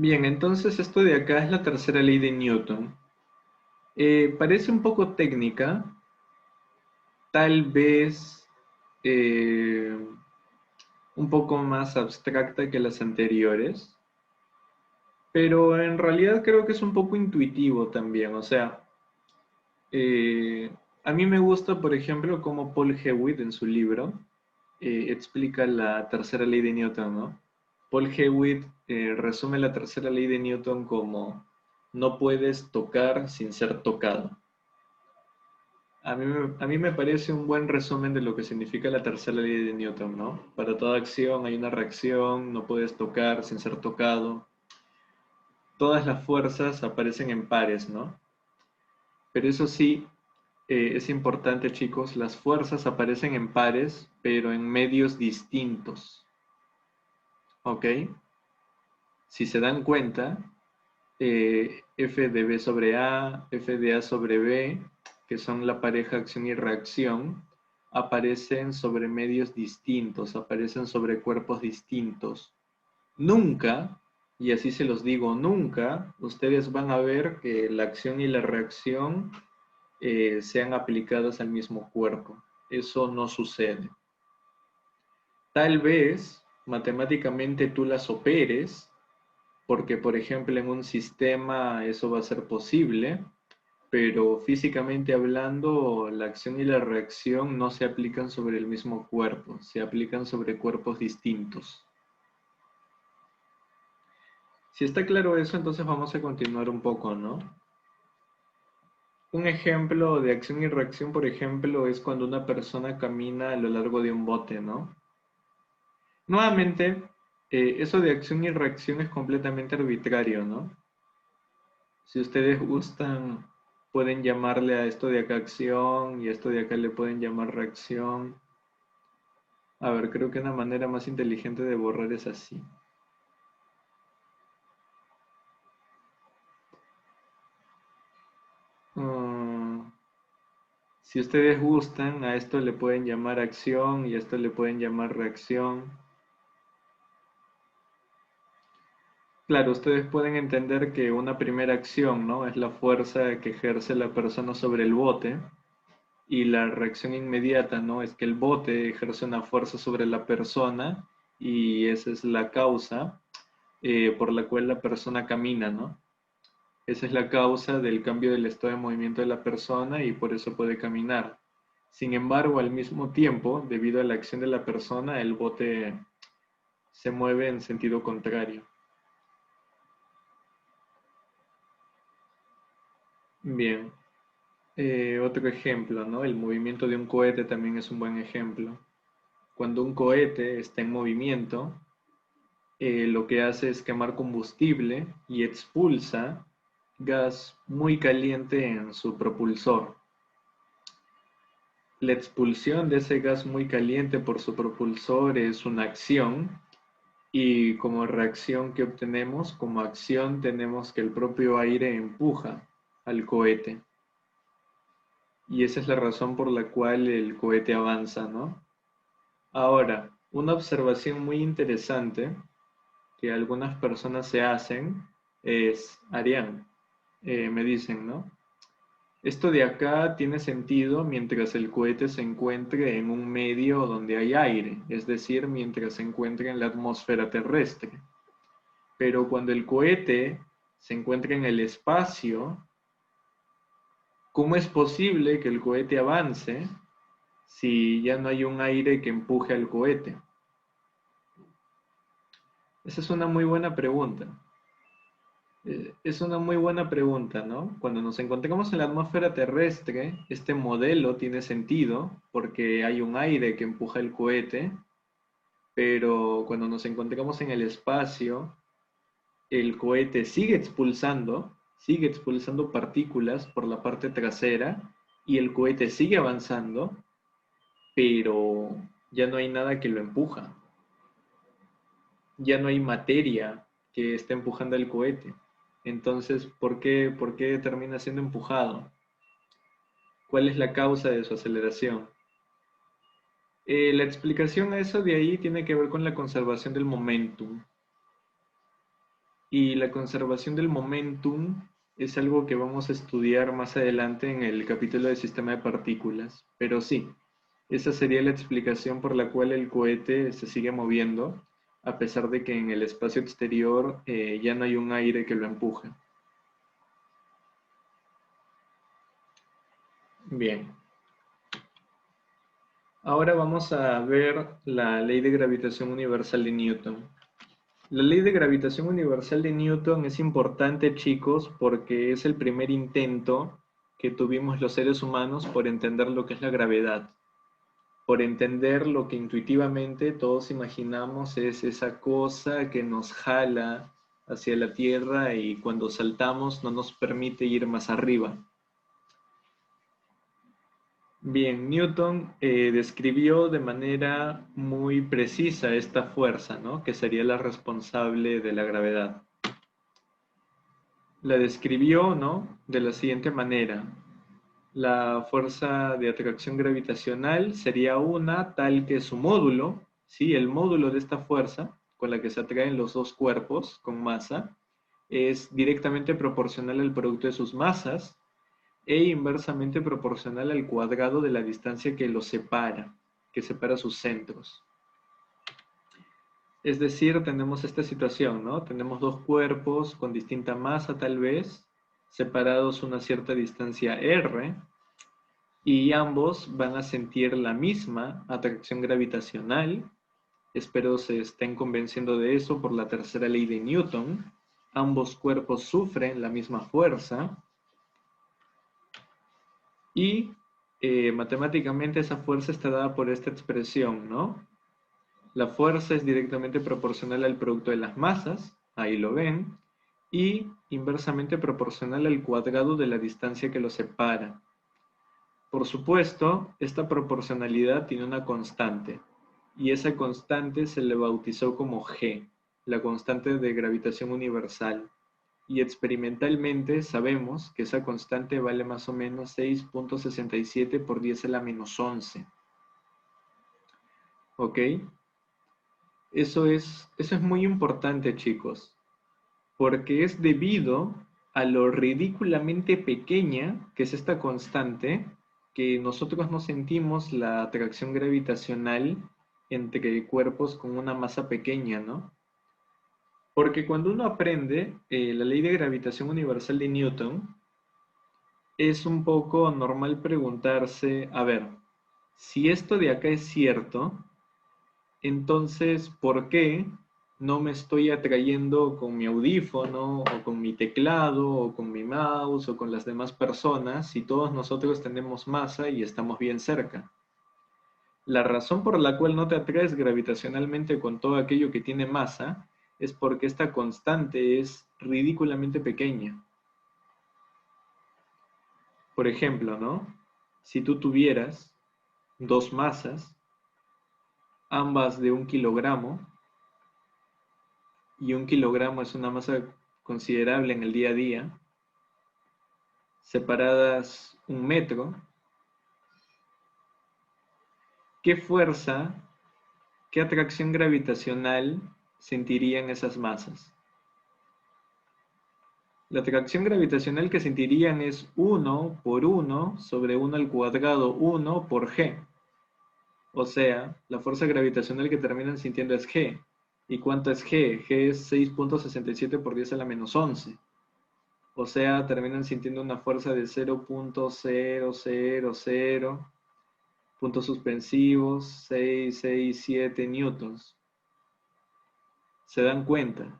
Bien, entonces esto de acá es la tercera ley de Newton. Parece un poco técnica, tal vez eh, un poco más abstracta que las anteriores, pero en realidad creo que es un poco intuitivo también. O sea, eh, a mí me gusta, por ejemplo, cómo Paul Hewitt en su libro explica la tercera ley de Newton, ¿no? Paul Hewitt resume la tercera ley de Newton como no puedes tocar sin ser tocado. A mí me parece un buen resumen de lo que significa la tercera ley de Newton, ¿no? Para toda acción hay una reacción, no puedes tocar sin ser tocado. Todas las fuerzas aparecen en pares, ¿no? Pero eso sí, es importante, chicos, las fuerzas aparecen en pares, pero en medios distintos, ¿ok? Si se dan cuenta, F de B sobre A, F de A sobre B, que son la pareja acción y reacción, aparecen sobre medios distintos, aparecen sobre cuerpos distintos. Nunca, y así se los digo, nunca ustedes van a ver que la acción y la reacción sean aplicadas al mismo cuerpo. Eso no sucede. Tal vez matemáticamente tú las operes, porque por ejemplo en un sistema eso va a ser posible, pero físicamente hablando la acción y la reacción no se aplican sobre el mismo cuerpo, se aplican sobre cuerpos distintos. Si está claro eso, entonces vamos a continuar un poco, ¿no? Un ejemplo de acción y reacción, por ejemplo, es cuando una persona camina a lo largo de un bote, ¿no? Nuevamente, eso de acción y reacción es completamente arbitrario, ¿no? Si ustedes gustan, pueden llamarle a esto de acá acción y a esto de acá le pueden llamar reacción. A ver, creo que una manera más inteligente de borrar es así. Mm, si ustedes gustan, a esto le pueden llamar acción y a esto le pueden llamar reacción. Claro, ustedes pueden entender que una primera acción, ¿no? Es la fuerza que ejerce la persona sobre el bote y la reacción inmediata, ¿no? Es que el bote ejerce una fuerza sobre la persona y esa es la causa por la cual la persona camina, ¿no? Esa es la causa del cambio del estado de movimiento de la persona y por eso puede caminar. Sin embargo, al mismo tiempo, debido a la acción de la persona, el bote se mueve en sentido contrario. Bien. Otro ejemplo, ¿no? El movimiento de un cohete también es un buen ejemplo. Cuando un cohete está en movimiento, lo que hace es quemar combustible y expulsa gas muy caliente en su propulsor. La expulsión de ese gas muy caliente por su propulsor es una acción y como reacción que obtenemos, como acción tenemos que el propio aire empuja al cohete. Y esa es la razón por la cual el cohete avanza, ¿no? Ahora, una observación muy interesante que algunas personas se hacen es, Arián, me dicen, ¿no? Esto de acá tiene sentido mientras el cohete se encuentre en un medio donde hay aire, es decir, mientras se encuentre en la atmósfera terrestre. Pero cuando el cohete se encuentra en el espacio, ¿cómo es posible que el cohete avance si ya no hay un aire que empuje al cohete? Esa es una muy buena pregunta. Es una muy buena pregunta, ¿no? Cuando nos encontramos en la atmósfera terrestre, este modelo tiene sentido porque hay un aire que empuja el cohete, pero cuando nos encontramos en el espacio, el cohete sigue expulsando partículas por la parte trasera y el cohete sigue avanzando, pero ya no hay nada que lo empuja, ya no hay materia que esté empujando el cohete. Entonces, ¿por qué termina siendo empujado? ¿Cuál es la causa de su aceleración? La explicación a eso de ahí tiene que ver con la conservación del momentum. Y la conservación del momentum es algo que vamos a estudiar más adelante en el capítulo de sistema de partículas. Pero sí, esa sería la explicación por la cual el cohete se sigue moviendo, a pesar de que en el espacio exterior ya no hay un aire que lo empuje. Bien. Ahora vamos a ver la ley de gravitación universal de Newton. La ley de gravitación universal de Newton es importante, chicos, porque es el primer intento que tuvimos los seres humanos por entender lo que es la gravedad, por entender lo que intuitivamente todos imaginamos es esa cosa que nos jala hacia la Tierra y cuando saltamos no nos permite ir más arriba. Bien, Newton describió de manera muy precisa esta fuerza, ¿no? Que sería la responsable de la gravedad. La describió, ¿no? De la siguiente manera. La fuerza de atracción gravitacional sería una tal que su módulo, ¿sí? El módulo de esta fuerza con la que se atraen los dos cuerpos con masa es directamente proporcional al producto de sus masas e inversamente proporcional al cuadrado de la distancia que separa sus centros. Es decir, tenemos esta situación, ¿no? Tenemos dos cuerpos con distinta masa tal vez, separados una cierta distancia r, y ambos van a sentir la misma atracción gravitacional. Espero se estén convenciendo de eso por la tercera ley de Newton. Ambos cuerpos sufren la misma fuerza y matemáticamente esa fuerza está dada por esta expresión, ¿no? La fuerza es directamente proporcional al producto de las masas, ahí lo ven, y inversamente proporcional al cuadrado de la distancia que los separa. Por supuesto, esta proporcionalidad tiene una constante, y esa constante se le bautizó como G, la constante de gravitación universal. Y experimentalmente sabemos que esa constante vale más o menos 6.67 por 10 a la menos 11. ¿Ok? Eso es muy importante, chicos, porque es debido a lo ridículamente pequeña que es esta constante que nosotros no sentimos la atracción gravitacional entre cuerpos con una masa pequeña, ¿no? Porque cuando uno aprende la ley de gravitación universal de Newton, es un poco normal preguntarse, a ver, si esto de acá es cierto, entonces, ¿por qué no me estoy atrayendo con mi audífono o con mi teclado o con mi mouse o con las demás personas si todos nosotros tenemos masa y estamos bien cerca? La razón por la cual no te atraes gravitacionalmente con todo aquello que tiene masa es porque esta constante es ridículamente pequeña. Por ejemplo, ¿no? Si tú tuvieras dos masas, ambas de 1 kilogramo, y 1 kilogramo es una masa considerable en el día a día, separadas 1 metro, ¿qué fuerza, qué atracción gravitacional sentirían esas masas? La atracción gravitacional que sentirían es 1 por 1 sobre 1 al cuadrado 1 por g. O sea, la fuerza gravitacional que terminan sintiendo es g. ¿Y cuánto es g? G es 6.67 por 10 a la menos 11. O sea, terminan sintiendo una fuerza de 0.000, puntos suspensivos, 667 newtons. ¿Se dan cuenta?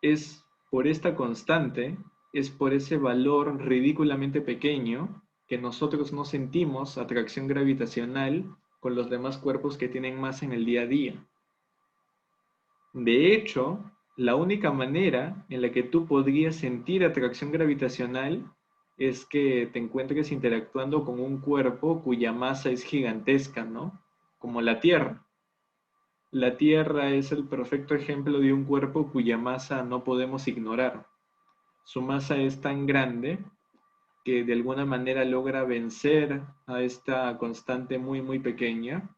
Es por esta constante, es por ese valor ridículamente pequeño que nosotros no sentimos atracción gravitacional con los demás cuerpos que tienen masa en el día a día. De hecho, la única manera en la que tú podrías sentir atracción gravitacional es que te encuentres interactuando con un cuerpo cuya masa es gigantesca, ¿no? Como la Tierra. La Tierra es el perfecto ejemplo de un cuerpo cuya masa no podemos ignorar. Su masa es tan grande que de alguna manera logra vencer a esta constante muy, muy pequeña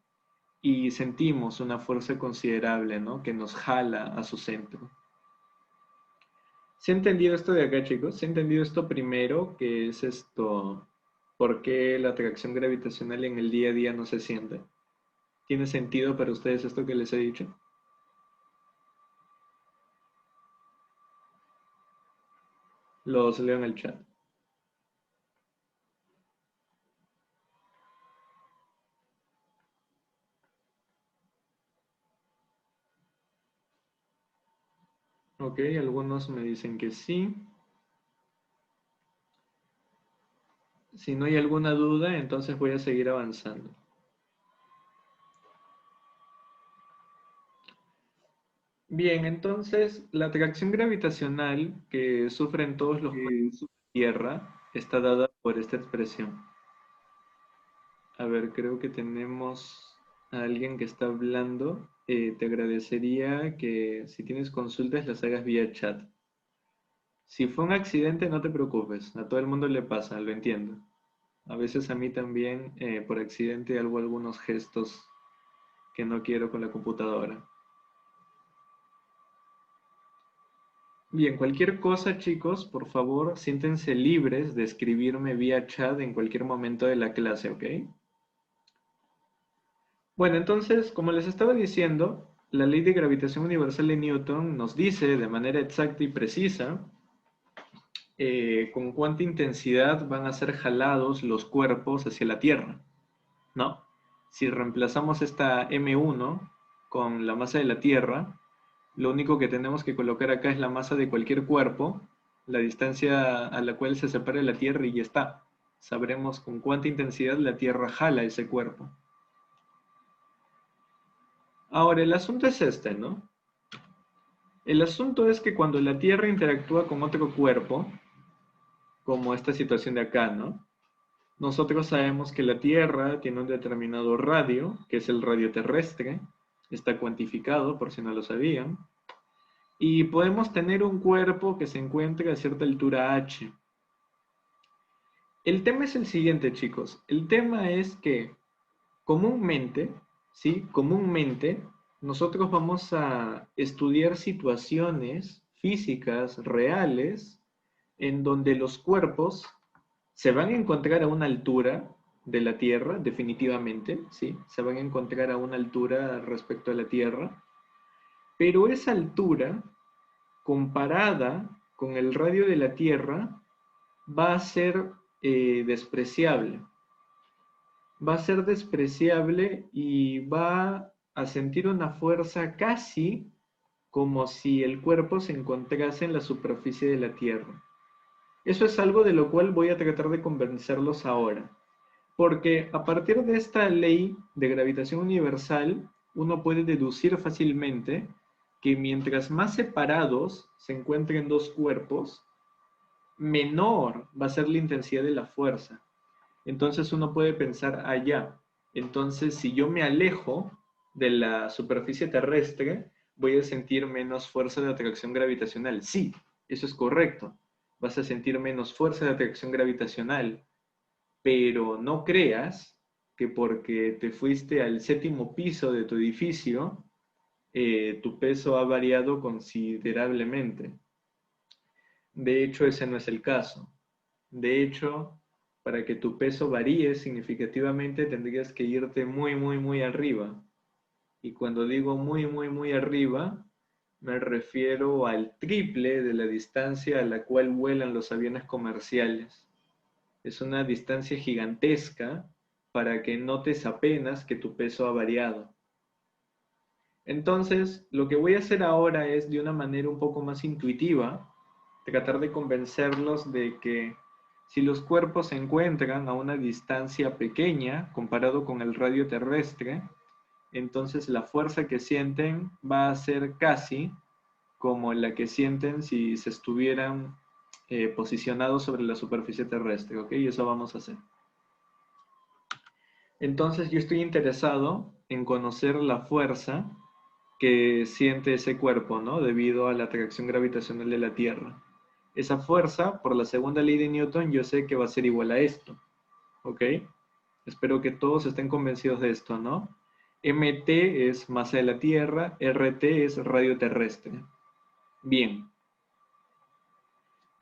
y sentimos una fuerza considerable, ¿no? Que nos jala a su centro. ¿Se ha entendido esto de acá, chicos? ¿Se ha entendido esto primero? ¿Qué es esto? ¿Por qué la atracción gravitacional en el día a día no se siente? ¿Tiene sentido para ustedes esto que les he dicho? Los leo en el chat. Ok, algunos me dicen que sí. Si no hay alguna duda, entonces voy a seguir avanzando. Bien, entonces la atracción gravitacional que sufren todos los cuerpos de la Tierra está dada por esta expresión. A ver, creo que tenemos a alguien que está hablando. Te agradecería que si tienes consultas las hagas vía chat. Si fue un accidente, no te preocupes. A todo el mundo le pasa, lo entiendo. A veces a mí también, por accidente, hago algunos gestos que no quiero con la computadora. Bien, cualquier cosa, chicos, por favor, siéntense libres de escribirme vía chat en cualquier momento de la clase, ¿ok? Bueno, entonces, como les estaba diciendo, la ley de gravitación universal de Newton nos dice de manera exacta y precisa con cuánta intensidad van a ser jalados los cuerpos hacia la Tierra, ¿no? Si reemplazamos esta M1 con la masa de la Tierra, lo único que tenemos que colocar acá es la masa de cualquier cuerpo, la distancia a la cual se separa la Tierra y ya está. Sabremos con cuánta intensidad la Tierra jala ese cuerpo. Ahora, el asunto es este, ¿no? El asunto es que cuando la Tierra interactúa con otro cuerpo, como esta situación de acá, ¿no? Nosotros sabemos que la Tierra tiene un determinado radio, que es el radio terrestre, está cuantificado por si no lo sabían, y podemos tener un cuerpo que se encuentre a cierta altura h. El tema es el siguiente, chicos. El tema es que comúnmente, ¿sí? Comúnmente, nosotros vamos a estudiar situaciones físicas reales en donde los cuerpos se van a encontrar a una altura de la Tierra, definitivamente, ¿sí? Se van a encontrar a una altura respecto a la Tierra, pero esa altura, comparada con el radio de la Tierra, va a ser despreciable. Va a ser despreciable y va a sentir una fuerza casi como si el cuerpo se encontrase en la superficie de la Tierra. Eso es algo de lo cual voy a tratar de convencerlos ahora. Porque a partir de esta ley de gravitación universal, uno puede deducir fácilmente que mientras más separados se encuentren dos cuerpos, menor va a ser la intensidad de la fuerza. Entonces uno puede pensar allá. Entonces, si yo me alejo de la superficie terrestre, voy a sentir menos fuerza de atracción gravitacional. Sí, eso es correcto. Vas a sentir menos fuerza de atracción gravitacional, pero no creas que porque te fuiste al séptimo piso de tu edificio, tu peso ha variado considerablemente. De hecho, ese no es el caso. De hecho, para que tu peso varíe significativamente, tendrías que irte muy, muy, muy arriba. Y cuando digo muy, muy, muy arriba, me refiero al triple de la distancia a la cual vuelan los aviones comerciales. Es una distancia gigantesca para que notes apenas que tu peso ha variado. Entonces, lo que voy a hacer ahora es, de una manera un poco más intuitiva, tratar de convencerlos de que si los cuerpos se encuentran a una distancia pequeña comparado con el radio terrestre, entonces la fuerza que sienten va a ser casi como la que sienten si se estuvieran posicionados sobre la superficie terrestre, ¿ok? Y eso vamos a hacer. Entonces yo estoy interesado en conocer la fuerza que siente ese cuerpo, ¿no? Debido a la atracción gravitacional de la Tierra. Esa fuerza, por la segunda ley de Newton, yo sé que va a ser igual a esto, ¿ok? Espero que todos estén convencidos de esto, ¿no? mt es masa de la Tierra, rt es radio terrestre. Bien.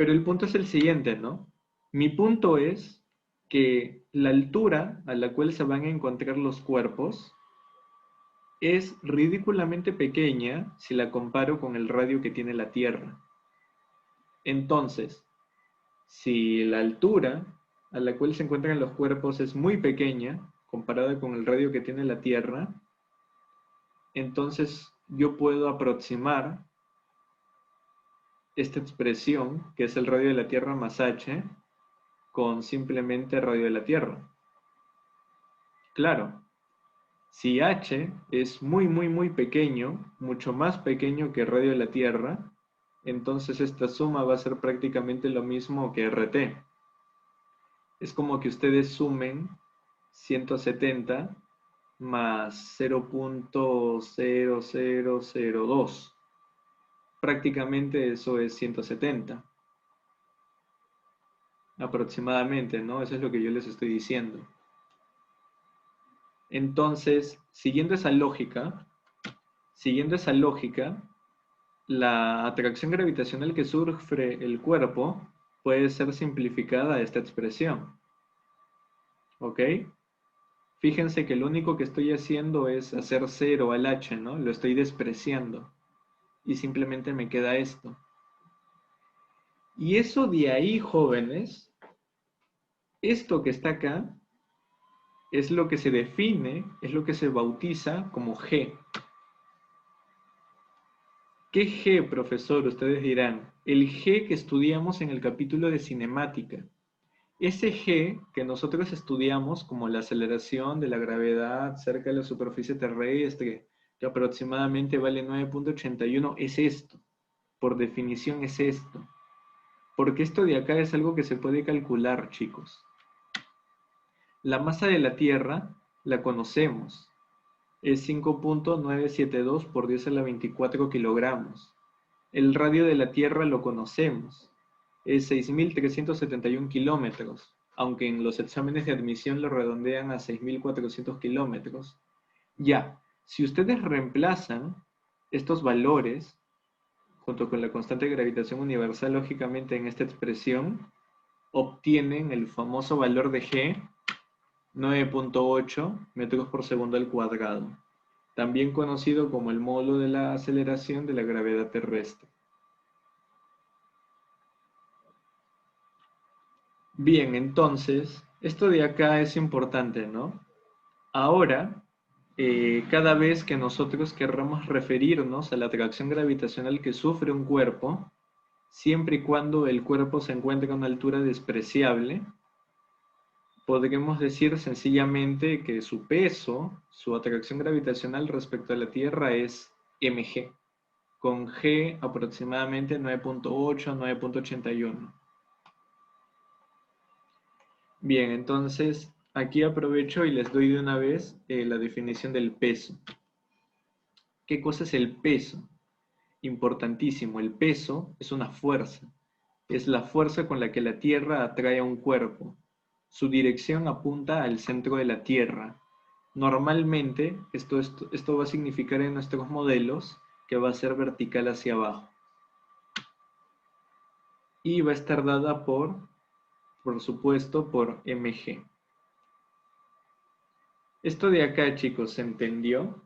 Pero el punto es el siguiente, ¿no? Mi punto es que la altura a la cual se van a encontrar los cuerpos es ridículamente pequeña si la comparo con el radio que tiene la Tierra. Entonces, si la altura a la cual se encuentran los cuerpos es muy pequeña comparada con el radio que tiene la Tierra, entonces yo puedo aproximar esta expresión, que es el radio de la Tierra más h, con simplemente radio de la Tierra. Claro, si h es muy, muy, muy pequeño, mucho más pequeño que el radio de la Tierra, entonces esta suma va a ser prácticamente lo mismo que RT. Es como que ustedes sumen 170 más 0.0002. Prácticamente eso es 170. Aproximadamente, ¿no? Eso es lo que yo les estoy diciendo. Entonces, siguiendo esa lógica, la atracción gravitacional que sufre el cuerpo puede ser simplificada a esta expresión. ¿Ok? Fíjense que lo único que estoy haciendo es hacer 0 al h, ¿no? Lo estoy despreciando. Y simplemente me queda esto. Y eso de ahí, jóvenes, esto que está acá, es lo que se define, es lo que se bautiza como G. ¿Qué G, profesor? Ustedes dirán. El G que estudiamos en el capítulo de cinemática. Ese G que nosotros estudiamos como la aceleración de la gravedad cerca de la superficie terrestre, que aproximadamente vale 9.81, es esto. Por definición es esto. Porque esto de acá es algo que se puede calcular, chicos. La masa de la Tierra la conocemos. Es 5.972 por 10 a la 24 kilogramos. El radio de la Tierra lo conocemos. Es 6.371 kilómetros, aunque en los exámenes de admisión lo redondean a 6.400 kilómetros. Ya, si ustedes reemplazan estos valores, junto con la constante de gravitación universal, lógicamente en esta expresión, obtienen el famoso valor de G, 9.8 metros por segundo al cuadrado, también conocido como el módulo de la aceleración de la gravedad terrestre. Bien, entonces, esto de acá es importante, ¿no? Ahora, cada vez que nosotros querramos referirnos a la atracción gravitacional que sufre un cuerpo, siempre y cuando el cuerpo se encuentre a una altura despreciable, podremos decir sencillamente que su peso, su atracción gravitacional respecto a la Tierra es mg, con g aproximadamente 9.8, 9.81. Bien, entonces aquí aprovecho y les doy de una vez la definición del peso. ¿Qué cosa es el peso? Importantísimo, el peso es una fuerza. Es la fuerza con la que la Tierra atrae a un cuerpo. Su dirección apunta al centro de la Tierra. Normalmente, esto va a significar en nuestros modelos que va a ser vertical hacia abajo. Y va a estar dada por supuesto, por mg. Esto de acá, chicos, ¿se entendió?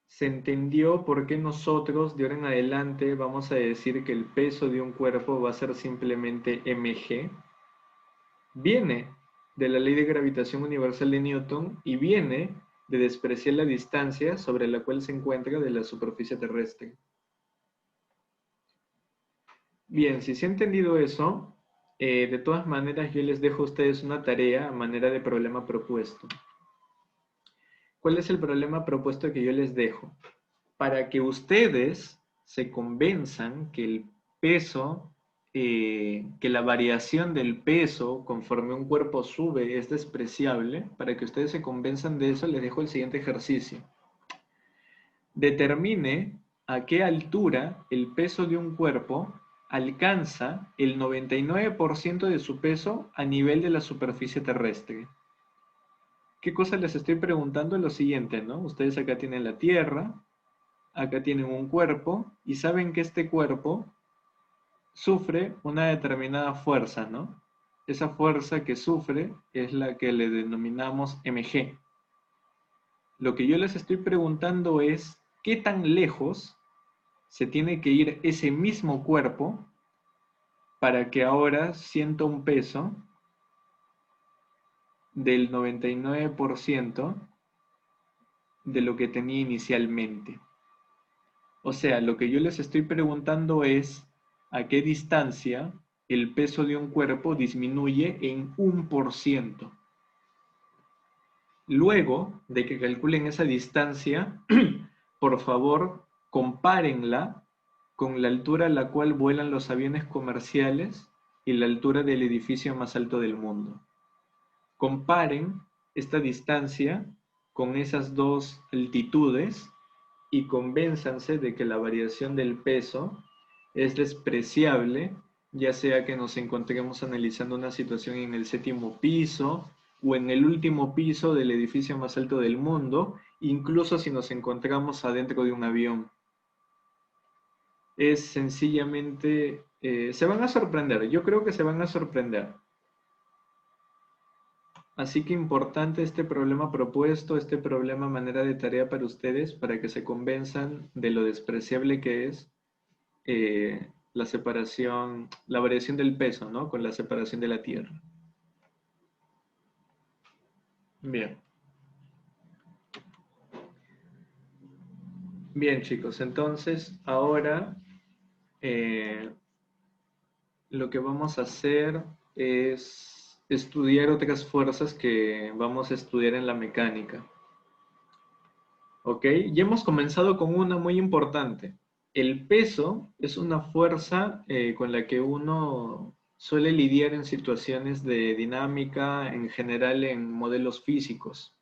¿Se entendió por qué nosotros de ahora en adelante vamos a decir que el peso de un cuerpo va a ser simplemente mg? Viene de la ley de gravitación universal de Newton y viene de despreciar la distancia sobre la cual se encuentra de la superficie terrestre. Bien, si se ha entendido eso, de todas maneras yo les dejo a ustedes una tarea a manera de problema propuesto. ¿Cuál es el problema propuesto que yo les dejo? Para que ustedes se convenzan que el peso, que la variación del peso conforme un cuerpo sube es despreciable, para que ustedes se convenzan de eso, les dejo el siguiente ejercicio. Determine a qué altura el peso de un cuerpo alcanza el 99% de su peso a nivel de la superficie terrestre. ¿Qué cosa les estoy preguntando? Lo siguiente, ¿no? Ustedes acá tienen la Tierra, acá tienen un cuerpo y saben que este cuerpo sufre una determinada fuerza, ¿no? Esa fuerza que sufre es la que le denominamos mg. Lo que yo les estoy preguntando es, ¿qué tan lejos se tiene que ir ese mismo cuerpo para que ahora sienta un peso del 99% de lo que tenía inicialmente? O sea, lo que yo les estoy preguntando es a qué distancia el peso de un cuerpo disminuye en 1%. Luego de que calculen esa distancia, por favor, compárenla con la altura a la cual vuelan los aviones comerciales y la altura del edificio más alto del mundo. Comparen esta distancia con esas dos altitudes y convénzanse de que la variación del peso es despreciable, ya sea que nos encontremos analizando una situación en el 7º piso o en el último piso del edificio más alto del mundo, incluso si nos encontramos adentro de un avión. Es sencillamente, se van a sorprender, yo creo que se van a sorprender. Así que importante este problema propuesto, este problema manera de tarea para ustedes, para que se convenzan de lo despreciable que es la separación, la variación del peso, ¿no? Con la separación de la Tierra. Bien. Bien, chicos, entonces ahora lo que vamos a hacer es estudiar otras fuerzas que vamos a estudiar en la mecánica. ¿Ok? Ya hemos comenzado con una muy importante. El peso es una fuerza con la que uno suele lidiar en situaciones de dinámica, en general en modelos físicos.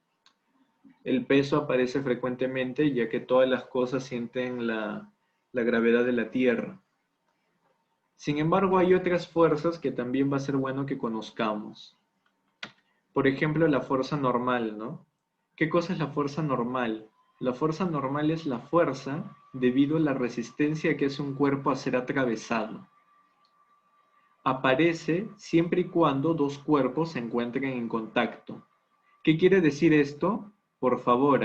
El peso aparece frecuentemente ya que todas las cosas sienten la gravedad de la Tierra. Sin embargo, hay otras fuerzas que también va a ser bueno que conozcamos. Por ejemplo, la fuerza normal, ¿no? ¿Qué cosa es la fuerza normal? La fuerza normal es la fuerza debido a la resistencia que hace un cuerpo a ser atravesado. Aparece siempre y cuando dos cuerpos se encuentren en contacto. ¿Qué quiere decir esto? Por favor,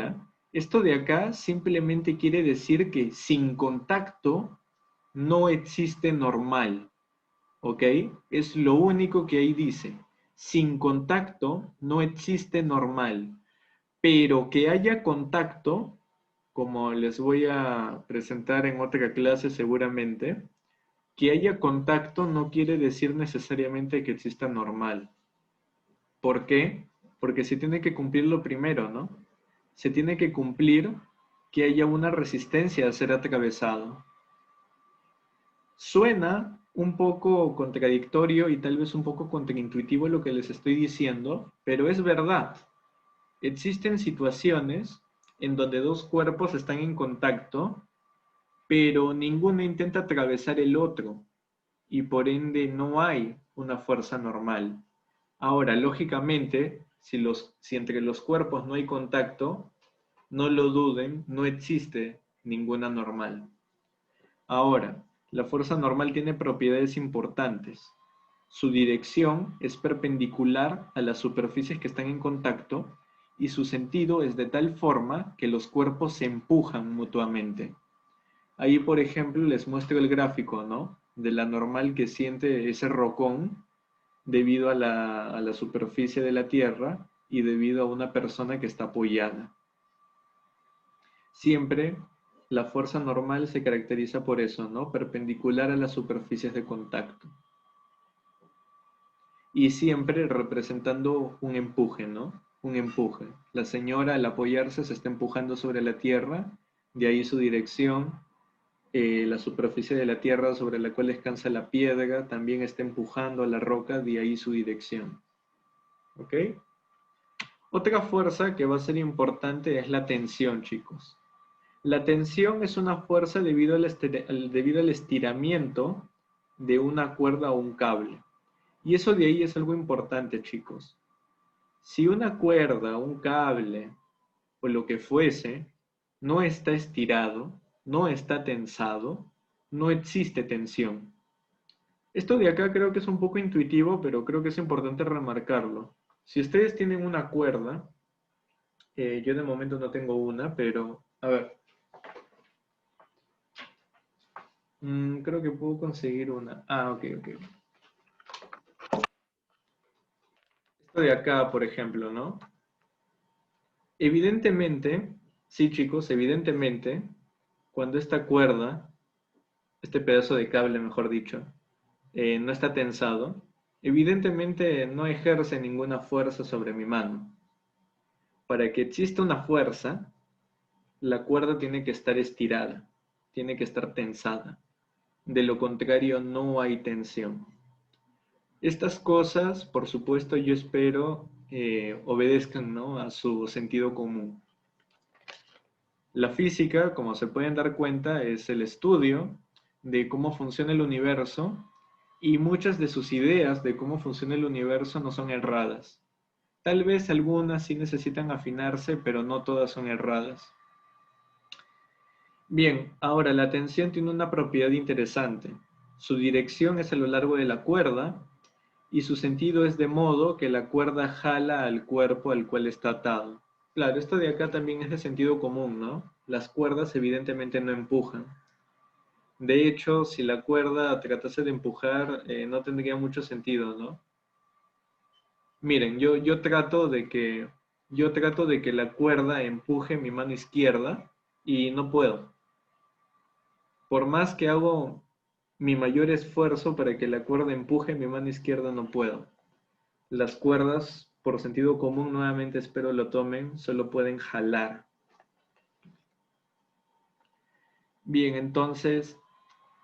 esto de acá simplemente quiere decir que sin contacto no existe normal, ¿ok? Es lo único que ahí dice. Sin contacto no existe normal, pero que haya contacto, como les voy a presentar en otra clase seguramente, que haya contacto no quiere decir necesariamente que exista normal. ¿Por qué? Porque se tiene que cumplir lo primero, ¿no? Se tiene que cumplir que haya una resistencia a ser atravesado. Suena un poco contradictorio y tal vez un poco contraintuitivo lo que les estoy diciendo, pero es verdad. Existen situaciones en donde dos cuerpos están en contacto, pero ninguno intenta atravesar el otro y por ende no hay una fuerza normal. Ahora, lógicamente, si entre los cuerpos no hay contacto, no lo duden, no existe ninguna normal. Ahora, la fuerza normal tiene propiedades importantes. Su dirección es perpendicular a las superficies que están en contacto y su sentido es de tal forma que los cuerpos se empujan mutuamente. Ahí, por ejemplo, les muestro el gráfico, ¿no? De la normal que siente ese rocón debido a la superficie de la Tierra y debido a una persona que está apoyada. Siempre la fuerza normal se caracteriza por eso, ¿no? Perpendicular a las superficies de contacto. Y siempre representando un empuje, ¿no? Un empuje. La señora al apoyarse se está empujando sobre la Tierra, de ahí su dirección. La superficie de la Tierra sobre la cual descansa la piedra también está empujando a la roca, de ahí su dirección. ¿Ok? Otra fuerza que va a ser importante es la tensión, chicos. La tensión es una fuerza debido al estiramiento de una cuerda o un cable. Y eso de ahí es algo importante, chicos. Si una cuerda, un cable o lo que fuese no está estirado, no está tensado, no existe tensión. Esto de acá creo que es un poco intuitivo, pero creo que es importante remarcarlo. Si ustedes tienen una cuerda, yo de momento no tengo una, pero a ver, creo que puedo conseguir una. Ah, ok, ok. Esto de acá, por ejemplo, ¿no? Evidentemente, sí chicos, evidentemente, cuando esta cuerda, este pedazo de cable, mejor dicho, no está tensado, evidentemente no ejerce ninguna fuerza sobre mi mano. Para que exista una fuerza, la cuerda tiene que estar estirada, tiene que estar tensada. De lo contrario, no hay tensión. Estas cosas, por supuesto, yo espero obedezcan, ¿no?, a su sentido común. La física, como se pueden dar cuenta, es el estudio de cómo funciona el universo y muchas de sus ideas de cómo funciona el universo no son erradas. Tal vez algunas sí necesitan afinarse, pero no todas son erradas. Bien, ahora la tensión tiene una propiedad interesante. Su dirección es a lo largo de la cuerda y su sentido es de modo que la cuerda jala al cuerpo al cual está atado. Claro, esto de acá también es de sentido común, ¿no? Las cuerdas evidentemente no empujan. De hecho, si la cuerda tratase de empujar, no tendría mucho sentido, ¿no? Miren, yo trato de que la cuerda empuje mi mano izquierda y no puedo. Por más que hago mi mayor esfuerzo para que la cuerda empuje mi mano izquierda, no puedo. Las cuerdas, por sentido común, nuevamente espero lo tomen, solo pueden jalar. Bien, entonces,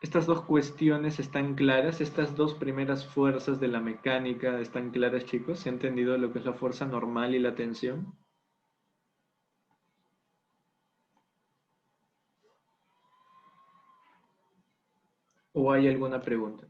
estas dos cuestiones están claras, estas dos primeras fuerzas de la mecánica están claras, chicos. ¿Se ha entendido lo que es la fuerza normal y la tensión? ¿O hay alguna pregunta?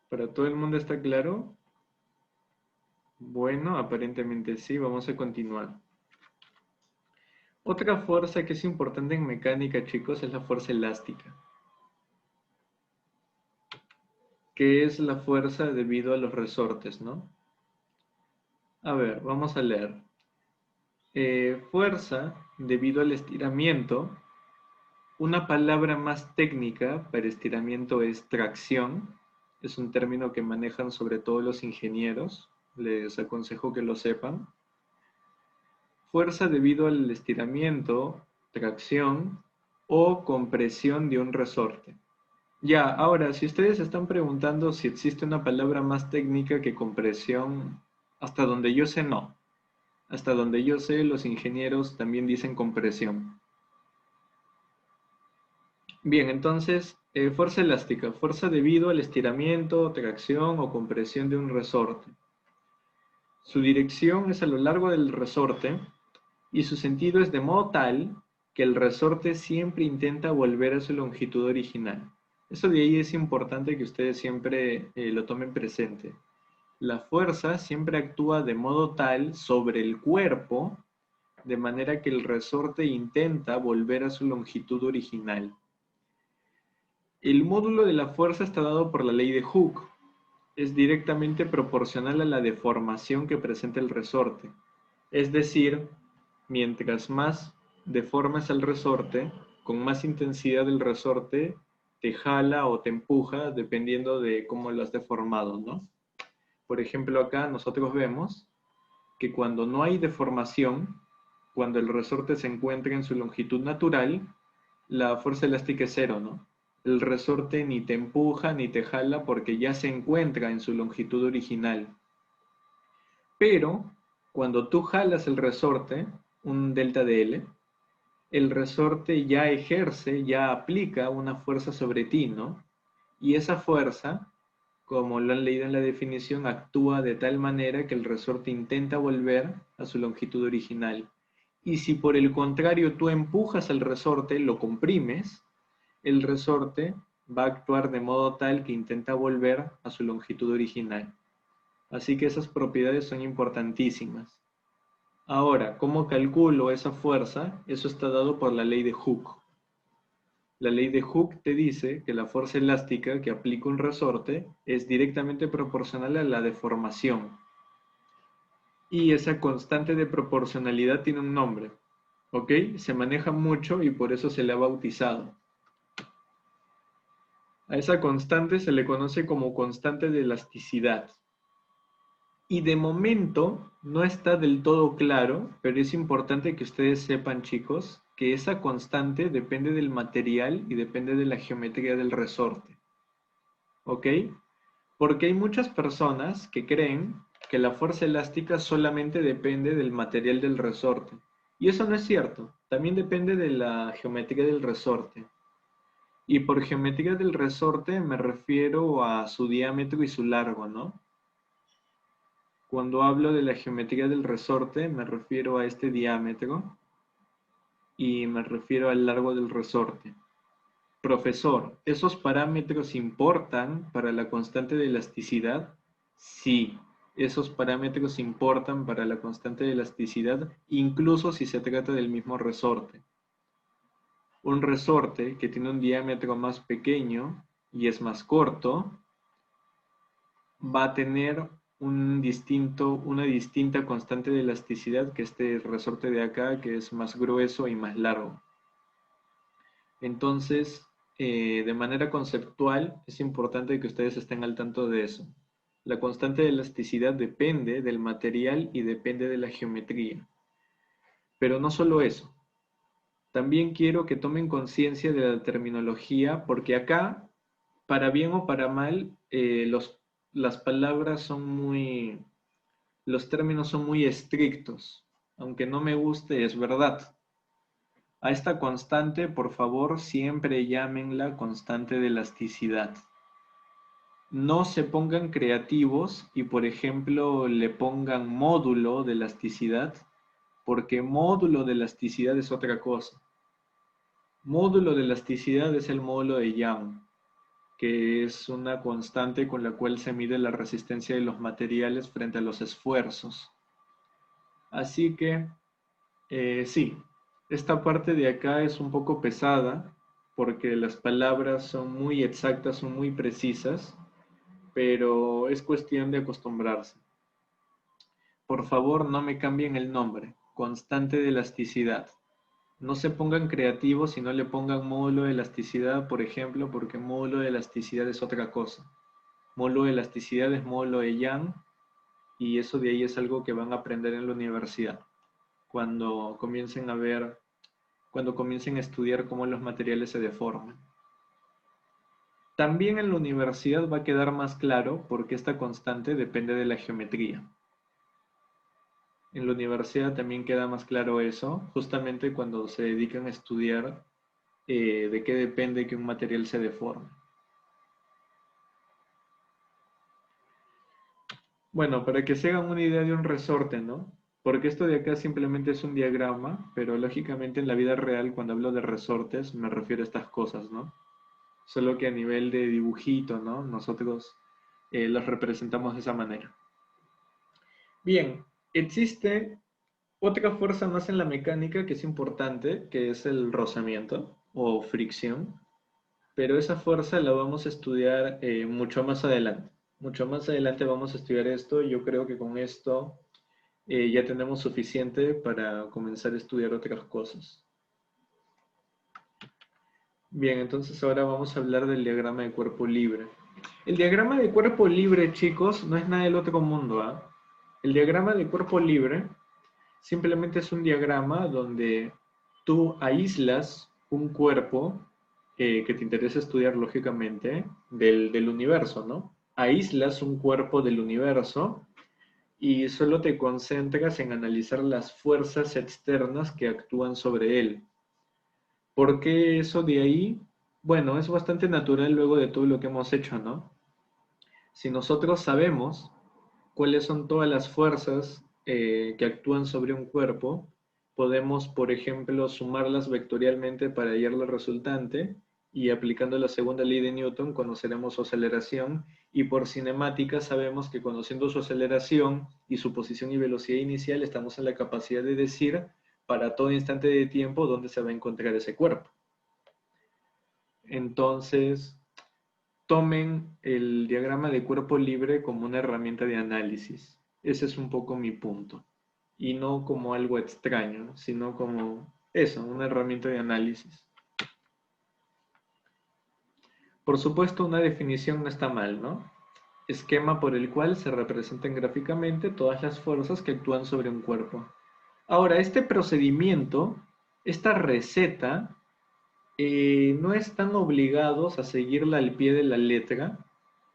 ¿Para todo el mundo está claro? Bueno, aparentemente sí, vamos a continuar. Otra fuerza que es importante en mecánica, chicos, es la fuerza elástica, que es la fuerza debido a los resortes, ¿no? A ver, vamos a leer. Fuerza debido al estiramiento. Una palabra más técnica para estiramiento es tracción. Es un término que manejan sobre todo los ingenieros. Les aconsejo que lo sepan. Fuerza debido al estiramiento, tracción o compresión de un resorte. Ya, ahora, si ustedes están preguntando si existe una palabra más técnica que compresión, hasta donde yo sé, no. Hasta donde yo sé, los ingenieros también dicen compresión. Bien, entonces, fuerza elástica, fuerza debido al estiramiento, tracción o compresión de un resorte. Su dirección es a lo largo del resorte y su sentido es de modo tal que el resorte siempre intenta volver a su longitud original. Eso de ahí es importante que ustedes siempre lo tomen presente. La fuerza siempre actúa de modo tal sobre el cuerpo, de manera que el resorte intenta volver a su longitud original. El módulo de la fuerza está dado por la ley de Hooke. Es directamente proporcional a la deformación que presenta el resorte. Es decir, mientras más deformes el resorte, con más intensidad el resorte te jala o te empuja dependiendo de cómo lo has deformado, ¿no? Por ejemplo, acá nosotros vemos que cuando no hay deformación, cuando el resorte se encuentra en su longitud natural, la fuerza elástica es cero, ¿no? El resorte ni te empuja ni te jala porque ya se encuentra en su longitud original. Pero cuando tú jalas el resorte, un delta de L, el resorte ya ejerce, ya aplica una fuerza sobre ti, ¿no? Y esa fuerza, como lo han leído en la definición, actúa de tal manera que el resorte intenta volver a su longitud original. Y si por el contrario tú empujas al resorte, lo comprimes, el resorte va a actuar de modo tal que intenta volver a su longitud original. Así que esas propiedades son importantísimas. Ahora, ¿cómo calculo esa fuerza? Eso está dado por la ley de Hooke. La ley de Hooke te dice que la fuerza elástica que aplica un resorte es directamente proporcional a la deformación. Y esa constante de proporcionalidad tiene un nombre, ¿ok? Se maneja mucho y por eso se le ha bautizado. A esa constante se le conoce como constante de elasticidad. Y de momento no está del todo claro, pero es importante que ustedes sepan, chicos, que esa constante depende del material y depende de la geometría del resorte. ¿Ok? Porque hay muchas personas que creen que la fuerza elástica solamente depende del material del resorte. Y eso no es cierto. También depende de la geometría del resorte. Y por geometría del resorte me refiero a su diámetro y su largo, ¿no? Cuando hablo de la geometría del resorte, me refiero a este diámetro y me refiero al largo del resorte. Profesor, ¿esos parámetros importan para la constante de elasticidad? Sí, esos parámetros importan para la constante de elasticidad, incluso si se trata del mismo resorte. Un resorte que tiene un diámetro más pequeño y es más corto, va a tener una distinta constante de elasticidad que este resorte de acá, que es más grueso y más largo. Entonces, de manera conceptual, es importante que ustedes estén al tanto de eso. La constante de elasticidad depende del material y depende de la geometría. Pero no solo eso. También quiero que tomen conciencia de la terminología, porque acá, para bien o para mal, las palabras son los términos son muy estrictos. Aunque no me guste, es verdad. A esta constante, por favor, siempre llámenla constante de elasticidad. No se pongan creativos y, por ejemplo, le pongan módulo de elasticidad, porque módulo de elasticidad es otra cosa. Módulo de elasticidad es el módulo de Young, que es una constante con la cual se mide la resistencia de los materiales frente a los esfuerzos. Así que, sí, esta parte de acá es un poco pesada, porque las palabras son muy exactas, son muy precisas, pero es cuestión de acostumbrarse. Por favor, no me cambien el nombre. Constante de elasticidad. No se pongan creativos y no le pongan módulo de elasticidad, por ejemplo, porque módulo de elasticidad es otra cosa. Módulo de elasticidad es módulo de Young y eso de ahí es algo que van a aprender en la universidad cuando comiencen cuando comiencen a estudiar cómo los materiales se deforman. También en la universidad va a quedar más claro porque esta constante depende de la geometría. En la universidad también queda más claro eso, justamente cuando se dedican a estudiar de qué depende que un material se deforme. Bueno, para que se hagan una idea de un resorte, ¿no? Porque esto de acá simplemente es un diagrama, pero lógicamente en la vida real, cuando hablo de resortes, me refiero a estas cosas, ¿no? Solo que a nivel de dibujito, ¿no? Nosotros los representamos de esa manera. Bien, existe otra fuerza más en la mecánica que es importante, que es el rozamiento o fricción, pero esa fuerza la vamos a estudiar mucho más adelante. Mucho más adelante vamos a estudiar esto. Yo creo que con esto ya tenemos suficiente para comenzar a estudiar otras cosas. Bien, entonces ahora vamos a hablar del diagrama de cuerpo libre. El diagrama de cuerpo libre, chicos, no es nada del otro mundo, ¿ah? El diagrama de cuerpo libre simplemente es un diagrama donde tú aíslas un cuerpo que te interesa estudiar lógicamente del universo, ¿no? Aíslas un cuerpo del universo y solo te concentras en analizar las fuerzas externas que actúan sobre él. ¿Por qué eso de ahí? Bueno, es bastante natural luego de todo lo que hemos hecho, ¿no? Si nosotros sabemos cuáles son todas las fuerzas que actúan sobre un cuerpo, podemos, por ejemplo, sumarlas vectorialmente para hallar la resultante y aplicando la segunda ley de Newton conoceremos su aceleración y por cinemática sabemos que conociendo su aceleración y su posición y velocidad inicial estamos en la capacidad de decir para todo instante de tiempo dónde se va a encontrar ese cuerpo. Entonces, tomen el diagrama de cuerpo libre como una herramienta de análisis. Ese es un poco mi punto. Y no como algo extraño, sino como eso, una herramienta de análisis. Por supuesto, una definición no está mal, ¿no? Esquema por el cual se representan gráficamente todas las fuerzas que actúan sobre un cuerpo. Ahora, este procedimiento, esta receta, no están obligados a seguirla al pie de la letra,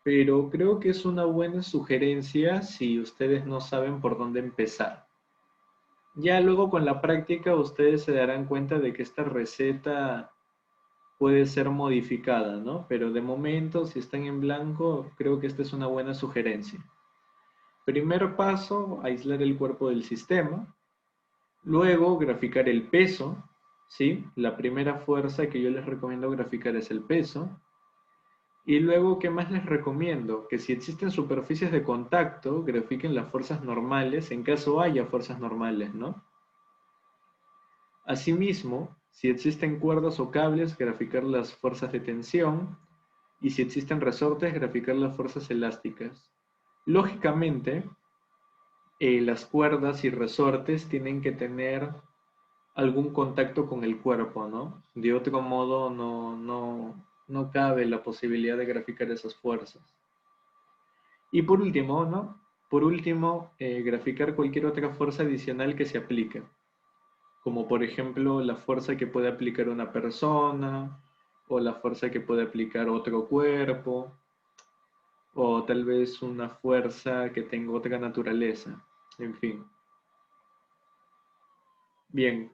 pero creo que es una buena sugerencia si ustedes no saben por dónde empezar. Ya luego con la práctica ustedes se darán cuenta de que esta receta puede ser modificada, ¿no? Pero de momento, si están en blanco, creo que esta es una buena sugerencia. Primer paso, aislar el cuerpo del sistema. Luego, graficar el peso, ¿sí? La primera fuerza que yo les recomiendo graficar es el peso. Y luego, ¿qué más les recomiendo? Que si existen superficies de contacto, grafiquen las fuerzas normales en caso haya fuerzas normales, ¿no? Asimismo, si existen cuerdas o cables, graficar las fuerzas de tensión. Y si existen resortes, graficar las fuerzas elásticas. Lógicamente, las cuerdas y resortes tienen que tener algún contacto con el cuerpo, ¿no? De otro modo, no cabe la posibilidad de graficar esas fuerzas. Y por último, ¿no? Por último, graficar cualquier otra fuerza adicional que se aplique, como por ejemplo la fuerza que puede aplicar una persona, o la fuerza que puede aplicar otro cuerpo, o tal vez una fuerza que tenga otra naturaleza, en fin. Bien,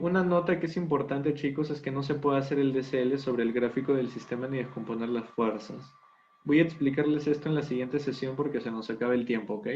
una nota que es importante, chicos, es que no se puede hacer el DCL sobre el gráfico del sistema ni descomponer las fuerzas. Voy a explicarles esto en la siguiente sesión porque se nos acaba el tiempo, ¿ok?